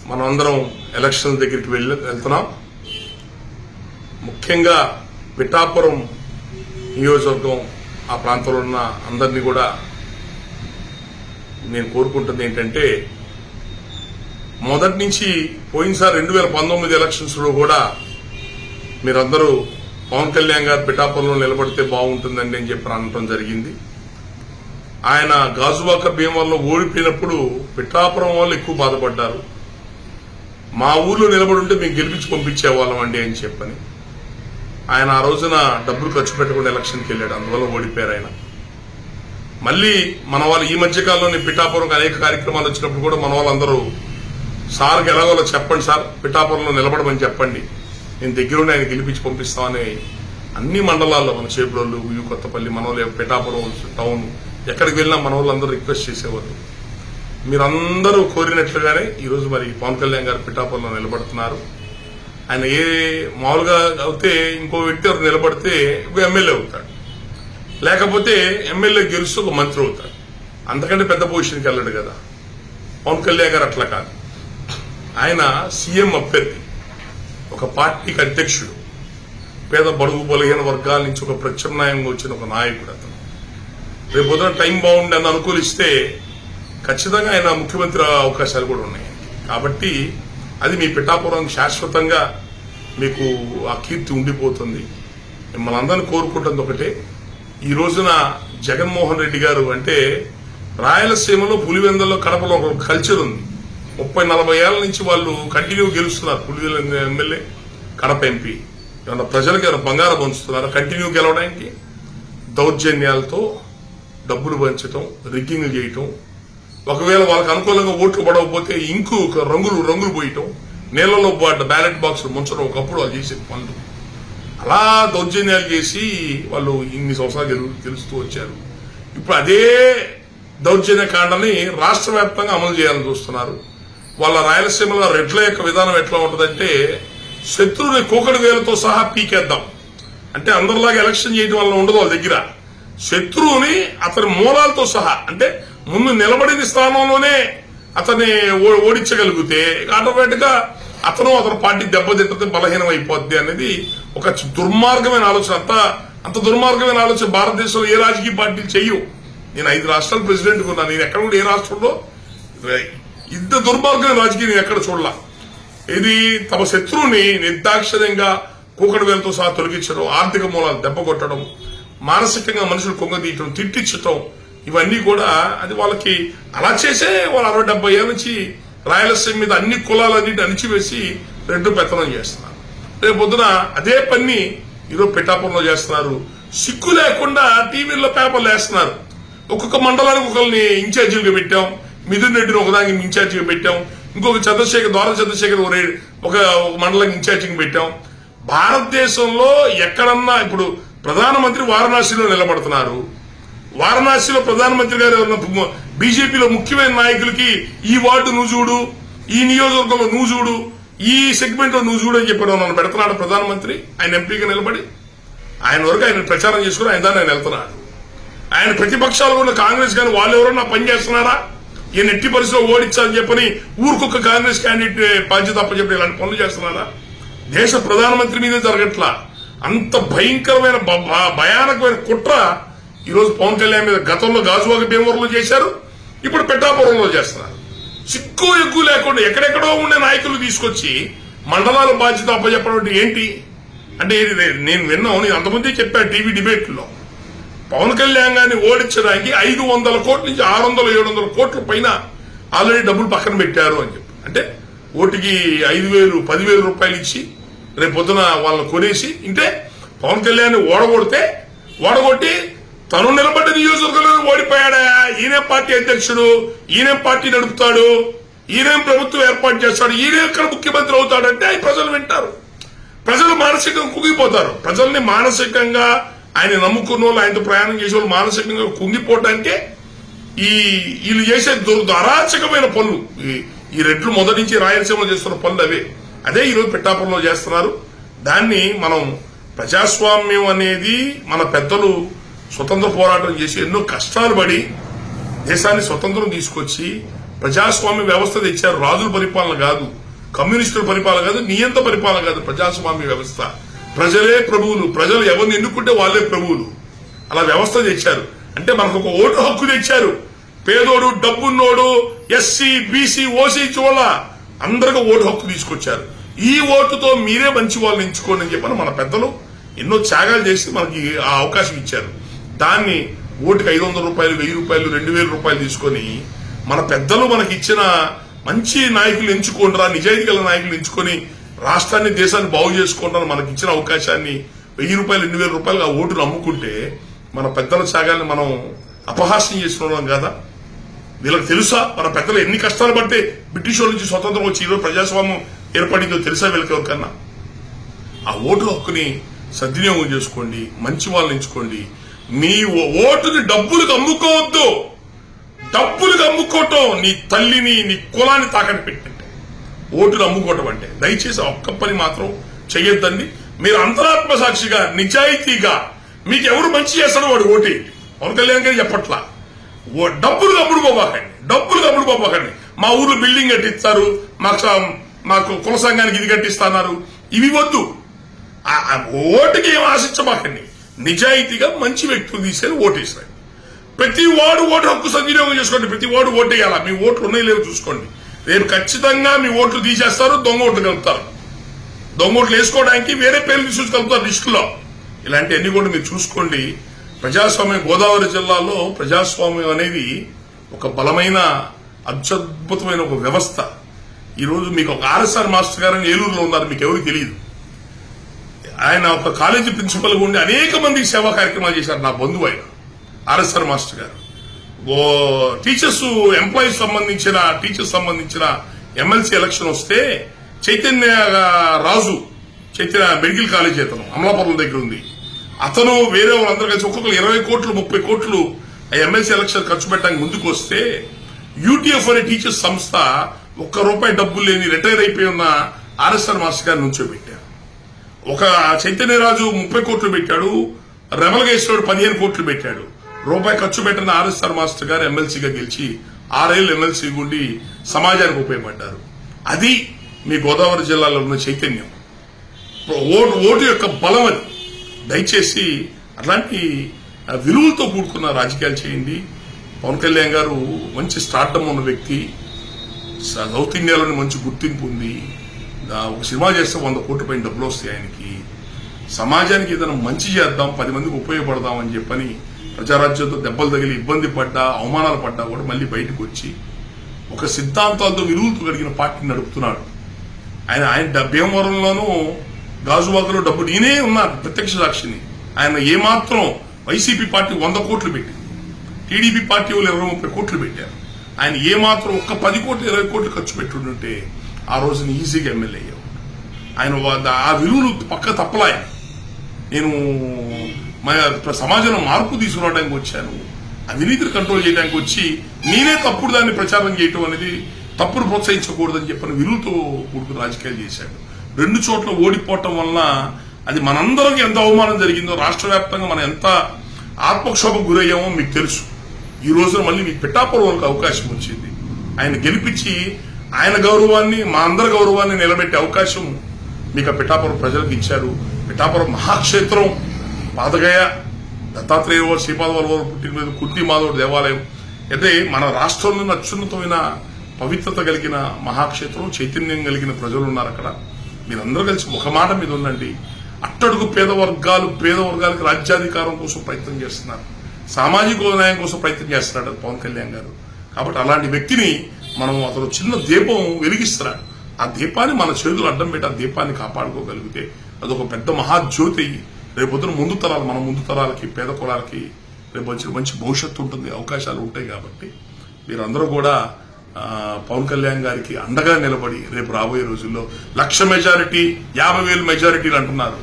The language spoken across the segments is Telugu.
మనమందరం ఎలక్షన్ దగ్గరికి వెళ్తున్నాం. ముఖ్యంగా పిఠాపురం నియోజకవర్గం ఆ ప్రాంతంలో ఉన్న అందరినీ కూడా నేను కోరుకుంటుంది ఏంటంటే, మొదటి నుంచి పోయినసారి 2019 ఎలక్షన్స్ లో కూడా మీరందరూ పవన్ కళ్యాణ్ గారు పిఠాపురంలో నిలబడితే బాగుంటుందండి అని చెప్పి అనడం జరిగింది. ఆయన గాజువాక భీమవరంలో ఓడిపోయినప్పుడు పిఠాపురం వాళ్ళు ఎక్కువ బాధపడ్డారు. మా ఊర్లో నిలబడి ఉంటే మేము గెలిపించి పంపించేవాళ్ళం అండి అని చెప్పని ఆయన ఆ రోజున డబ్బులు ఖర్చు పెట్టకుండా ఎలక్షన్కి వెళ్ళాడు. అందువల్ల ఓడిపోయారు ఆయన. మళ్లీ మన వాళ్ళు ఈ మధ్యకాలంలోని పిఠాపురం అనేక కార్యక్రమాలు వచ్చినప్పుడు కూడా మన వాళ్ళందరూ సార్కి ఎలాగోలా చెప్పండి సార్, పిఠాపురంలో నిలబడమని చెప్పండి, నేను దగ్గరుండి ఆయన గెలిపించి పంపిస్తామని అన్ని మండలాల్లో మన చేపురోళ్ళు, కొత్తపల్లి, మన వాళ్ళు పిఠాపురం టౌన్ ఎక్కడికి వెళ్ళినా మన వాళ్ళందరూ రిక్వెస్ట్ చేసేవాళ్ళు. మీరందరూ కోరినట్లుగానే ఈరోజు మరి పవన్ కళ్యాణ్ గారు పిఠాపురంలో నిలబడుతున్నారు. ఆయన మామూలుగా అయితే ఇంకో వ్యక్తి ఎవరు నిలబడితే ఎమ్మెల్యే అవుతాడు, లేకపోతే ఎమ్మెల్యే గెలుస్తూ ఒక మంత్రి అవుతాడు. అంతకంటే పెద్ద పొజిషన్కి వెళ్ళాడు కదా. పవన్ కళ్యాణ్ గారు అట్లా కాదు. ఆయన సీఎం అభ్యర్థి, ఒక పార్టీకి అధ్యక్షుడు, పేద బడుగు బలహీన వర్గాల నుంచి ఒక ప్రత్యామ్నాయంగా వచ్చిన ఒక నాయకుడు. అతను రేపు పొద్దున టైం బాగుండి అని అనుకూలిస్తే ఖచ్చితంగా ఆయన ముఖ్యమంత్రి అవకాశాలు కూడా ఉన్నాయి. కాబట్టి అది మీ పిఠాపురం శాశ్వతంగా మీకు ఆ కీర్తి ఉండిపోతుంది. మిమ్మల్ని అందరినీ కోరుకుంటుంది ఒకటే, ఈ రోజున జగన్మోహన్ రెడ్డి గారు అంటే రాయలసీమలో పులివెందుల్లో కడపలో ఒక కల్చర్ ఉంది. 30-40 ఏళ్ల నుంచి వాళ్ళు కంటిన్యూ గెలుస్తున్నారు. Pulivendu MLA, Kadapa MP. ఏమన్నా ప్రజలకు ఏమైనా బంగారం పంచుతున్నారు కంటిన్యూ గెలవడానికి? దౌర్జన్యాలతో డబ్బులు పంచటం, రిగ్గింగ్ చేయటం, ఒకవేళ వాళ్ళకి అనుకూలంగా ఓట్లు పడకపోతే ఇంకు రంగులు పోయటం, నీళ్లలో బ్యాలెట్ బాక్స్ ముంచడం ఒకప్పుడు వాళ్ళు చేసే పనులు. అలా దౌర్జన్యాలు చేసి వాళ్ళు ఇన్ని సంవత్సరాలు గెలుస్తూ వచ్చారు. ఇప్పుడు అదే దౌర్జన్య కాండని రాష్ట్ర వ్యాప్తంగా అమలు చేయాలని చూస్తున్నారు. వాళ్ళ రాయలసీమలో రెడ్ల యొక్క విధానం ఎట్లా ఉంటుందంటే, శత్రువుని కూకడి వేలతో సహా పీకేద్దాం అంటే అందరిలాగా ఎలక్షన్ చేయడం వల్ల ఉండదు. వాళ్ళ దగ్గర శత్రువుని అతని మూలాలతో సహా, అంటే ముందు నిలబడిన స్థానంలోనే అతన్ని ఓడించగలిగితే ఆటోమేటిక్ గా అతను పార్టీ దెబ్బతింటే బలహీనం అయిపోద్ది అనేది ఒక దుర్మార్గమైన ఆలోచన. అంత దుర్మార్గమైన ఆలోచన భారతదేశంలో ఏ రాజకీయ పార్టీలు చెయ్యవు. నేను 5 రాష్ట్రాల ప్రెసిడెంట్ ఉన్నాను. నేను ఎక్కడ కూడా ఏ రాష్ట్రంలో ఇంత దుర్మార్గమైన రాజకీయం నేను ఎక్కడ చూడలా. ఇది తమ శత్రువుని నిర్దాక్షిణ్యంగా కూకటి వేలతో సహా తొలగించడం, ఆర్థిక మూలాలు దెబ్బ కొట్టడం, మానసికంగా మనుషులు కొంగదీయటం, తిట్టించటం, ఇవన్నీ కూడా అది వాళ్ళకి అలా చేసే వాళ్ళు 60-70 ఏళ్ళ నుంచి రాయలసీమ మీద అన్ని కులాలన్నింటినీ అణిచివేసి రెడ్డు పెత్తనం చేస్తున్నారు. రేపు పొద్దున అదే పని ఈరోజు పిఠాపురంలో చేస్తున్నారు. సిగ్గు లేకుండా టీవీల్లో పేపర్లు వేస్తున్నారు. ఒక్కొక్క మండలానికి ఒకరిని ఇన్ఛార్జీలుగా పెట్టాం, మిథున్ రెడ్డిని ఒకదానికి ఇన్ఛార్జిగా పెట్టాం, ఇంకొక చంద్రశేఖర్ ఒక మండలానికి ఇన్ఛార్జిగా పెట్టాం. భారతదేశంలో ఎక్కడన్నా ఇప్పుడు ప్రధానమంత్రి వారణాసిలో నిలబడుతున్నారు. వారణాసిలో ప్రధానమంత్రి గారు బీజేపీలో ముఖ్యమైన నాయకులకి ఈ వార్డు నువ్వు చూడు, ఈ నియోజకవర్గంలో నువ్వు చూడు, ఈ సెగ్మెంట్ లో నువ్వు చూడు అని చెప్పి నన్ను పెడుతున్నాడు ప్రధానమంత్రి. ఆయన ఎంపీగా నిలబడి ఆయన వరకు ఆయన ప్రచారం చేసుకుని ఆయన దాన్ని ఆయన వెళ్తున్నాడు. ఆయన ప్రతిపక్షాలు కూడా కాంగ్రెస్ కానీ వాళ్ళు ఎవరన్నా పని చేస్తున్నారా? ఈయన ఎట్టి పరిస్థితిలో ఓడించాలని చెప్పని ఊరికొక కాంగ్రెస్ క్యాండిడేట్ బాధ్యత అప్పచెప్పి ఇలాంటి పనులు చేస్తున్నారా? దేశ ప్రధానమంత్రి మీదే జరగట్లా. అంత భయంకరమైన భయానకమైన కుట్ర ఈరోజు పవన్ కళ్యాణ్ మీద గతంలో గాజువాక భీమవరంలో చేశారు, ఇప్పుడు పిఠాపురంలో చేస్తున్నారు. సిగ్గు ఎగ్గు లేకుండా ఎక్కడెక్కడో ఉండే నాయకులు తీసుకొచ్చి మండలాల బాధ్యత అప్పచెప్పడం ఏంటి అంటే, నేను విన్నాను, నేను అంతమంది చెప్పాను టీవీ డిబేట్లో. పవన్ కళ్యాణ్ గారిని ఓడించడానికి 500 కోట్ల నుంచి 600-700 కోట్ల పైన ఆల్రెడీ డబ్బులు పక్కన పెట్టారు అని చెప్పి, అంటే ఓటుకి 5,000-10,000 రూపాయలు ఇచ్చి రేపు పొద్దున వాళ్ళని కొనేసి, అంటే పవన్ కళ్యాణ్ ఓడగొట్టి తను నిలబడ్డ నియోజకవర్గంలో ఓడిపోయాడా? ఈయనే పార్టీ అధ్యక్షుడు, ఈయనే పార్టీ నడుపుతాడు, ఈయనేం ప్రభుత్వం ఏర్పాటు చేస్తాడు, ఈయనే ఎక్కడ ముఖ్యమంత్రి అవుతాడంటే అవి ప్రజలు వింటారు. ప్రజలు మానసికంగా కుంగిపోతారు. ప్రజల్ని మానసికంగా ఆయన నమ్ముకున్న వాళ్ళు, ఆయనతో ప్రయాణం చేసే వాళ్ళు మానసికంగా కుంగిపోవడానికే వీళ్ళు చేసే అరాచకమైన పనులు. ఈ రెడ్లు మొదటి నుంచి రాయలసీమలో చేస్తున్న పనులు అదే ఈరోజు పిఠాపురంలో చేస్తున్నారు. దాన్ని మనం ప్రజాస్వామ్యం అనేది మన పెద్దలు స్వతంత్ర పోరాటం చేసి ఎన్నో కష్టాలు పడి దేశాన్ని స్వతంత్రం తీసుకొచ్చి ప్రజాస్వామ్య వ్యవస్థ తెచ్చారు. రాజుల పరిపాలన కాదు, కమ్యూనిస్టుల పరిపాలన కాదు, నియంత పరిపాలన కాదు, ప్రజాస్వామ్య వ్యవస్థ. ప్రజలే ప్రభువులు, ప్రజలు ఎవరిని ఎన్నుకుంటే వాళ్ళే ప్రభువులు. అలా వ్యవస్థ తెచ్చారు. అంటే మనకు ఒక ఓటు హక్కు తెచ్చారు. పేదోడు, డబ్బున్నోడు, ఎస్సీ, బీసీ, ఓసీ చూడ అందరికీ ఓటు హక్కు తీసుకొచ్చారు. ఈ ఓటుతో మీరే మంచి వాళ్ళని ఎంచుకోండి అని చెప్పని మన పెద్దలు ఎన్నో త్యాగాలు చేసి మనకి ఆ అవకాశం ఇచ్చారు. దాన్ని ఓటుకి 500 రూపాయలు, 1000 రూపాయలు, 2000 రూపాయలు తీసుకొని మన పెద్దలు మనకి ఇచ్చిన మంచి నాయకులు ఎంచుకోండిరా, నిజాయితీ గల నాయకులు ఎంచుకొని రాష్ట్రాన్ని, దేశాన్ని బాగు చేసుకోండి మనకి ఇచ్చిన అవకాశాన్ని 1000 రూపాయలు, 2000 రూపాయలు ఆ ఓటును అమ్ముకుంటే మన పెద్దల త్యాగాల్ని మనం అపహాస్యం చేసుకున్నాం కదా. వీళ్ళకి తెలుసా మన పెద్దలు ఎన్ని కష్టాలు పడితే బ్రిటిష్ వాళ్ళ నుంచి స్వతంత్రం వచ్చి ఈరోజు ప్రజాస్వామ్యం ఏర్పడిందో తెలుసా వీళ్ళకి ఎవరికన్నా? ఆ ఓటు హక్కుని సద్వినియోగం చేసుకోండి, మంచి వాళ్ళని ఎంచుకోండి. మీ ఓటుని డబ్బులకు అమ్ముకోవద్దు. డబ్బులకు అమ్ముకోవటం నీ తల్లిని, నీ కులాన్ని తాకట్టు పెట్టండి. ఓటును అమ్ముకోవటం అంటే దయచేసి ఒక్క పని మాత్రం చెయ్యొద్దండి. మీరు అంతరాత్మ సాక్షిగా, నిజాయితీగా మీకు ఎవరు మంచి చేస్తాడో వాడు ఓటేయండి. పవన్ కళ్యాణ్ గారు చెప్పట్లా డబ్బులు అమ్ముడుకోబాకండి, డబ్బులు అమ్ముడుకోబాకండి. మా ఊర్లో బిల్డింగ్ కట్టిస్తారు, మాకు కుల సంఘానికి ఇది కట్టిస్తున్నారు, ఇవి వద్దు. ఓటుకి ఏం ఆశించబాకండి. నిజాయితీగా మంచి వ్యక్తులు తీసేది ఓటేస్తారు. ప్రతి వాడు ఓటు హక్కు సద్వినియోగం చేసుకోండి. ప్రతి వాడు ఓటేయాలా. మీ ఓట్లు ఉన్నాయి లేవు చూసుకోండి. రేపు ఖచ్చితంగా మీ ఓట్లు తీసేస్తారు, దొంగ ఓట్లు కలుపుతారు. దొంగ ఓట్లు వేసుకోవడానికి వేరే పేర్లు తీసుకొచ్చి కలుపుతారు లిస్టులో. ఇలాంటివన్నీ కూడా మీరు చూసుకోండి. ప్రజాస్వామ్యం, గోదావరి జిల్లాలో ప్రజాస్వామ్యం అనేది ఒక బలమైన, అత్యద్భుతమైన ఒక వ్యవస్థ. ఈరోజు మీకు ఒక ఆర్ఎస్ఆర్ మాస్టర్ గారు ఏలూరులో ఉన్నారు, మీకు ఎవరికి తెలియదు. ఆయన ఒక కాలేజీ ప్రిన్సిపల్ గా ఉండి అనేక మందికి సేవా కార్యక్రమాలు చేశారు. నా బంధువు ఆయన ఆర్ఎస్ఆర్ మాస్టర్ గారు. టీచర్స్ ఎంప్లాయీస్ సంబంధించిన ఎమ్మెల్సీ ఎలక్షన్ వస్తే చైతన్య రాజు, చైతన్య మెడికల్ కాలేజ్ అతను అమలాపురం దగ్గర ఉంది. అతను వేరే వాళ్ళందరూ కలిసి ఒక్కొక్కరు 20 కోట్లు 30 కోట్లు ఎమ్మెల్సీ ఎలక్షన్ ఖర్చు పెట్టడానికి ముందుకు వస్తే యూటీఎఫ్ అనే టీచర్స్ సంస్థ ₹1 డబ్బులు లేని రిటైర్ అయిపోయి ఉన్న ఆర్ఎస్ఆర్ మాస్టర్ గారిని నుంచోబెట్టారు. ఒక చైతన్యరాజు 30 కోట్లు పెట్టాడు, రెమలగేశ్వరుడు 15 కోట్లు పెట్టాడు. రూపాయి ఖర్చు పెట్టిన ఆర్ఎస్ఆర్ మాస్టర్ గారు ఎమ్మెల్సీగా గెలిచి 6 ఏళ్లు ఎమ్మెల్సీ గుండి సమాజానికి ఉపయోగపడ్డారు. అది మీ గోదావరి జిల్లాలో ఉన్న చైతన్యం, ఓటు యొక్క బలం. అది దయచేసి అట్లాంటి విలువలతో కూడుకున్న రాజకీయాలు చేయండి. పవన్ కళ్యాణ్ గారు మంచి స్టార్డమ్ ఉన్న వ్యక్తి, సౌత్ ఇండియాలోని మంచి గుర్తింపు ఉంది. ఒక సినిమా చేస్తే 100 కోట్ల పైన డబ్బులు వస్తాయి ఆయనకి. సమాజానికి ఏదైనా మంచి చేద్దాం, 10 మందికి ఉపయోగపడదాం అని చెప్పని ప్రజారాజ్యంతో దెబ్బలు తగిలి ఇబ్బంది పడ్డా, అవమానాలు పడ్డా కూడా మళ్ళీ బయటకు వచ్చి ఒక సిద్ధాంతాలతో, విలువలతో కలిగిన పార్టీని నడుపుతున్నాడు. ఆయన భీమవరంలోనూ గాజువాకలో డబ్బు నేనే ఉన్నాను, ప్రత్యక్ష సాక్షిని. ఆయన ఏమాత్రం వైసీపీ పార్టీ 100 కోట్లు పెట్టింది, టీడీపీ పార్టీ వాళ్ళు 20-30 కోట్లు పెట్టారు. ఆయన ఏమాత్రం ఒక్క 10 కోట్లు 20 కోట్లు ఖర్చు పెట్టుంటే ఆ రోజున ఈజీగా ఎమ్మెల్యే అయ్యావు. ఆయన ఆ విలువలు పక్క తప్పలా. నేను సమాజంలో మార్పు తీసుకురావడానికి వచ్చాను, అవినీతిని కంట్రోల్ చేయడానికి వచ్చి నేనే తప్పుడు దాన్ని ప్రచారం చేయటం అనేది, తప్పును ప్రోత్సహించకూడదని చెప్పిన విలువతో కూడుకుని రాజకీయాలు చేశాడు. 2 చోట్ల ఓడిపోవటం వలన అది మనందరికి ఎంత అవమానం జరిగిందో, రాష్ట్ర వ్యాప్తంగా మనం ఎంత ఆత్మక్షోభకు గురయ్యామో మీకు తెలుసు. ఈ రోజున మళ్ళీ మీకు పిఠాపురంకి అవకాశం వచ్చింది. ఆయన గెలిపించి ఆయన గౌరవాన్ని, మా అందరి గౌరవాన్ని నిలబెట్టే అవకాశం మీకు ఆ పిఠాపురం ప్రజలకు ఇచ్చారు. పిఠాపురం మహాక్షేత్రం, పాదగయ, దత్తాత్రేయ వారు, శ్రీపాద వారు పుట్టిన మీద కుంతి మాధవుడు దేవాలయం. అయితే మన రాష్ట్రంలోని అత్యున్నతమైన పవిత్రత కలిగిన మహాక్షేత్రం, చైతన్యం కలిగిన ప్రజలు ఉన్నారు అక్కడ. మీరందరూ కలిసి ఒక మాట మీద ఉండండి. అట్టడుగు పేద వర్గాలకు రాజ్యాధికారం కోసం ప్రయత్నం చేస్తున్నారు, సామాజిక న్యాయం కోసం ప్రయత్నం చేస్తున్నాడు పవన్ కళ్యాణ్ గారు. కాబట్టి అలాంటి వ్యక్తిని మనం, అతను చిన్న దీపం వెలిగిస్తున్నాడు. ఆ దీపాన్ని మన చేతులు అడ్డం పెట్టి ఆ దీపాన్ని కాపాడుకోగలిగితే అదొక పెద్ద మహాజ్యోతి. రేపొద్దున మన ముందు తరాలకి, పేద కులాలకి రేపు మంచి భవిష్యత్తు ఉంటుంది, అవకాశాలు ఉంటాయి. కాబట్టి మీరందరూ కూడా పవన్ కళ్యాణ్ గారికి అండగా నిలబడి రేపు రాబోయే రోజుల్లో 1,00,000 మెజారిటీ, 50,000 మెజారిటీలు అంటున్నారు.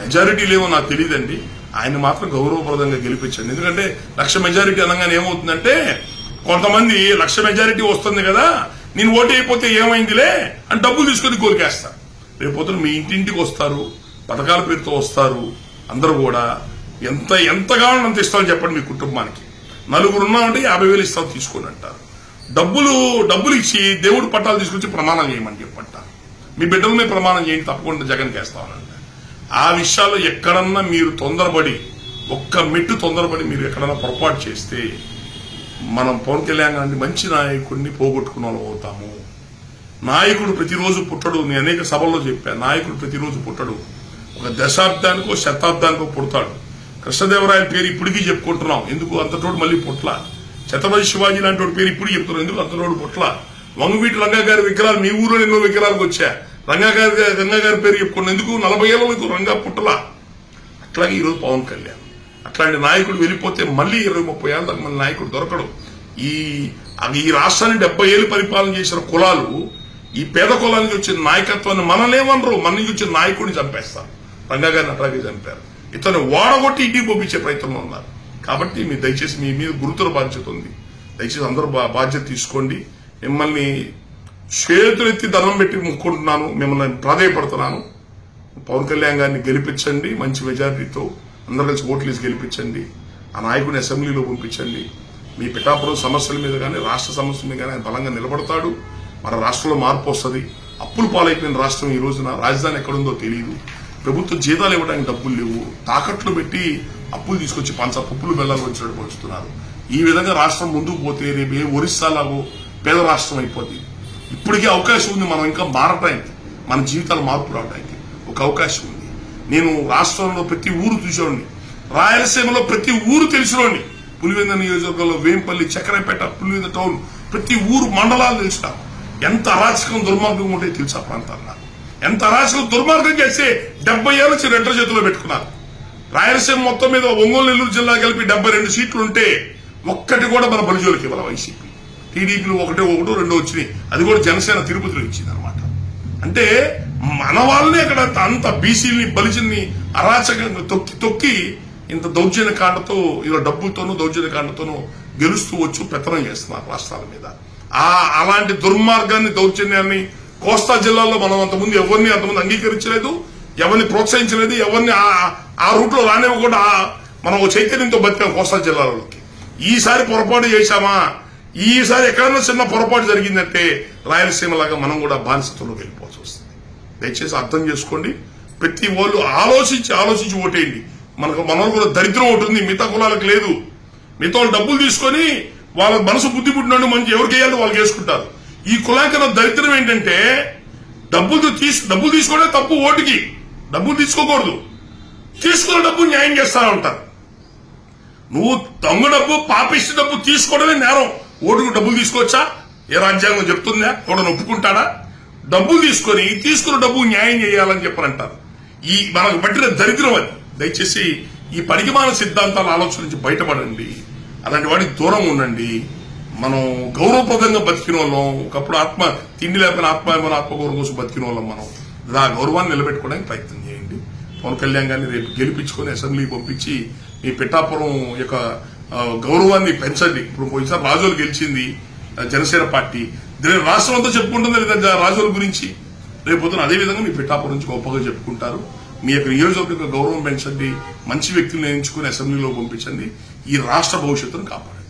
మెజారిటీలేమో నాకు తెలియదండి. ఆయన మాత్రం గౌరవప్రదంగా గెలిపించండి. ఎందుకంటే 1,00,000 మెజారిటీ అనగానే ఏమవుతుందంటే కొంతమంది 1,00,000 మెజారిటీ వస్తుంది కదా, నేను ఓటు అయిపోతే ఏమైందిలే అని డబ్బులు తీసుకొని కోరికేస్తారు. రేపొద్దున మీ ఇంటింటికి వస్తారు, పథకాల పేరుతో వస్తారు. అందరూ కూడా ఎంత కావాలని అంత ఇస్తామని చెప్పండి. మీ కుటుంబానికి 4 ఉన్నామంటే 50,000 ఇస్తాం తీసుకోండి అంటారు. డబ్బులు ఇచ్చి దేవుడు పట్టాలు తీసుకొచ్చి ప్రమాణం చేయమని చెప్పంటారు. మీ బిడ్డల మీద ప్రమాణం చేయండి, తప్పకుండా జగన్ వేస్తామనంట. ఆ విషయాల్లో ఎక్కడన్నా మీరు తొందరపడి ఒక్క మెట్టు తొందరపడి మీరు ఎక్కడన్నా పొరపాటు చేస్తే మనం పవన్ కళ్యాణ్ గారిని మంచి నాయకుడిని పోగొట్టుకున్న వాళ్ళం అవుతాము. నాయకుడు ప్రతిరోజు పుట్టడు. నేను అనేక సభల్లో చెప్పాను, నాయకుడు ప్రతిరోజు పుట్టడు. ఒక దశాబ్దానికో శతాబ్దానికో పుడతాడు. కృష్ణదేవరాయల పేరు ఇప్పటికీ చెప్పుకుంటున్నాం, ఎందుకు అంతటోడు మళ్ళీ పుట్ల. ఛత్రపతి శివాజీ లాంటి పేరు ఇప్పుడు చెప్తున్నాం, ఎందుకు అంతటోడు పుట్ల. వంగవీటి రంగా గారి విగ్రహాలు మీ ఊరిలో ఎన్నో విగ్రహాలకు వచ్చా, రంగా గారి పేరు చెప్పుకున్నాం, ఎందుకు 40 ఏళ్ళ మీకు రంగా పుట్టలా. అట్లాగే ఈరోజు పవన్ కళ్యాణ్ అట్లాంటి నాయకుడు వెళ్ళిపోతే మళ్ళీ 20-30 ఏళ్ళ దాకా మన నాయకుడు దొరకడు. ఈ రాష్ట్రాన్ని 70 ఏళ్ళు పరిపాలన చేసిన కులాలు ఈ పేద కులానికి వచ్చిన నాయకత్వాన్ని మనలేమనరు, మన నుంచి వచ్చిన నాయకుడిని చంపేస్తారు. రంగా గారిని అట్లాగే చంపారు. ఇతను ఓడగొట్టి ఇంటికి పంపించే ప్రయత్నంలో ఉన్నారు. కాబట్టి మీరు దయచేసి మీ మీద గురుతర బాధ్యత ఉంది. దయచేసి అందరూ బాధ్యత తీసుకోండి. మిమ్మల్ని చేతులెత్తి దండం పెట్టి మొక్కుంటున్నాను, మిమ్మల్ని ప్రాధాయపడుతున్నాను. పవన్ కళ్యాణ్ గారిని గెలిపించండి, మంచి మెజారిటీతో అందరూ కలిసి ఓట్లేసి గెలిపించండి. ఆ నాయకుడిని అసెంబ్లీలో పంపించండి. మీ పిఠాపురం సమస్యల మీద కానీ రాష్ట్ర సమస్యల మీద కానీ ఆయన బలంగా నిలబడతాడు. మన రాష్ట్రంలో మార్పు వస్తుంది. అప్పులు పాలైపోయిన రాష్ట్రం ఈ రోజున రాజధాని ఎక్కడుందో తెలియదు. ప్రభుత్వ జీతాలు ఇవ్వడానికి డబ్బులు లేవు. తాకట్లు పెట్టి అప్పులు తీసుకొచ్చి పప్పులు బెల్లాలు వచ్చినట్టు పంచుతున్నారు. ఈ విధంగా రాష్ట్రం ముందుకు పోతే రేపు ఏ ఒరిస్సాలాగో పేద రాష్ట్రం అయిపోతుంది. ఇప్పటికే అవకాశం ఉంది మనం ఇంకా మారటానికి, మన జీవితాలు మార్పు రావడానికి ఒక అవకాశం ఉంది. నేను రాష్ట్రంలో ప్రతి ఊరు చూసేవాడిని, రాయలసీమలో ప్రతి ఊరు తెలిసినోడిని. పులివెందుల నియోజకవర్గంలో వేంపల్లి, చక్రపేట, పులివెందుల టౌన్ ప్రతి ఊరు మండలాలు తెలిసిన. ఎంత అరాచకం దుర్మార్గం ఉంటే తెలుసు ఆ ప్రాంతాల్లో. ఎంత అరాచకం దుర్మార్గం చేస్తే 70 ఏళ్ళ నుంచి రెండో చేతిలో పెట్టుకున్నారు. రాయలసీమ మొత్తం మీద ఒంగోలు నెల్లూరు జిల్లా కలిపి 72 సీట్లు ఉంటే ఒక్కటి కూడా మన బలిజోలికి ఇవ్వాలి వైసీపీ. టీడీపీలు ఒకటో రెండో వచ్చినాయి, అది కూడా జనసేన తిరుపతిలో ఇచ్చింది అనమాట. అంటే మన వాళ్ళని అక్కడ అంత బీసీలని బలిజల్ని అరాచకంగా తొక్కి ఇంత దౌర్జన్య కాండతో ఇలా డబ్బులతోనూ దౌర్జన్య కాండతోనూ గెలుస్తూ వచ్చు పెత్తనం చేస్తున్నారు రాష్ట్రాల మీద. అలాంటి దుర్మార్గాన్ని దౌర్జన్యాన్ని కోస్తా జిల్లాలో మనం అంతకుముందు ఎవరిని అంగీకరించలేదు, ఎవరిని ప్రోత్సహించలేదు, ఎవరిని ఆ రూట్ లో రానివ్వకుండా మనం చైతన్యంతో బతికాం కోస్తా జిల్లాలోకి. ఈసారి పొరపాటు చేశామా, ఈసారి ఎక్కడన్నా చిన్న పొరపాటు జరిగిందంటే రాయలసీమ లాగా మనం కూడా బానిసత్వంలోకి వెళ్ళిపోవాల్సి వస్తుంది. దయచేసి అర్థం చేసుకోండి. ప్రతి వాళ్ళు ఆలోచించి ఓటేయండి. మనలో కూడా దరిద్రం ఉంటుంది, మిగతా కులాలకు లేదు. మిగతా వాళ్ళు డబ్బులు తీసుకొని వాళ్ళ మనసు బుద్ధి పుట్టినట్టు మంచి ఎవరికి వేయాలో వాళ్ళకి వేసుకుంటారు. ఈ కులానికి దరిద్రం ఏంటంటే డబ్బులు తీసుకోవడం తప్పు, ఓటుకి డబ్బులు తీసుకోకూడదు, తీసుకున్న డబ్బు న్యాయం చేస్తా ఉంటారు. నువ్వు దొంగ డబ్బు పాపిష్టి డబ్బు తీసుకోవడమే నేరం. ఓటుకు డబ్బులు తీసుకోవచ్చా? ఏ రాజ్యాంగం చెప్తుందా? కూడా ఒప్పుకుంటాడా? డబ్బులు తీసుకున్న డబ్బు న్యాయం చేయాలని చెప్పనంటారు. మనకు పట్టిన దరిద్రం అది. దయచేసి ఈ పనికిమాల సిద్ధాంతాల ఆలోచన నుంచి బయటపడండి. అలాంటి వాడికి దూరం ఉండండి. మనం గౌరవప్రదంగా బతికిన వాళ్ళం. ఒకప్పుడు తిండి లేకపోయినా ఆత్మగౌరవం కోసం బతికిన వాళ్ళం. మనం ఆ గౌరవాన్ని నిలబెట్టుకోవడానికి ప్రయత్నం చేయండి. పవన్ కళ్యాణ్ గారిని రేపు గెలిపించుకొని అసెంబ్లీకి పంపించి మీ పిఠాపురం యొక్క గౌరవాన్ని పెంచండి. ఇప్పుడు పోయినసారి రాజోలు గెలిచింది జనసేన పార్టీ, రాష్ట్రం అంతా చెప్పుకుంటుంది లేదా రాజోల గురించి. రేపు అదే విధంగా మీ పిఠాపురం నుంచి గొప్పగా చెప్పుకుంటారు. మీ యొక్క నియోజకవర్గ గౌరవం పెంచండి. మంచి వ్యక్తులను ఎంచుకుని అసెంబ్లీలో పంపించండి. ఈ రాష్ట్ర భవిష్యత్తును కాపాడండి.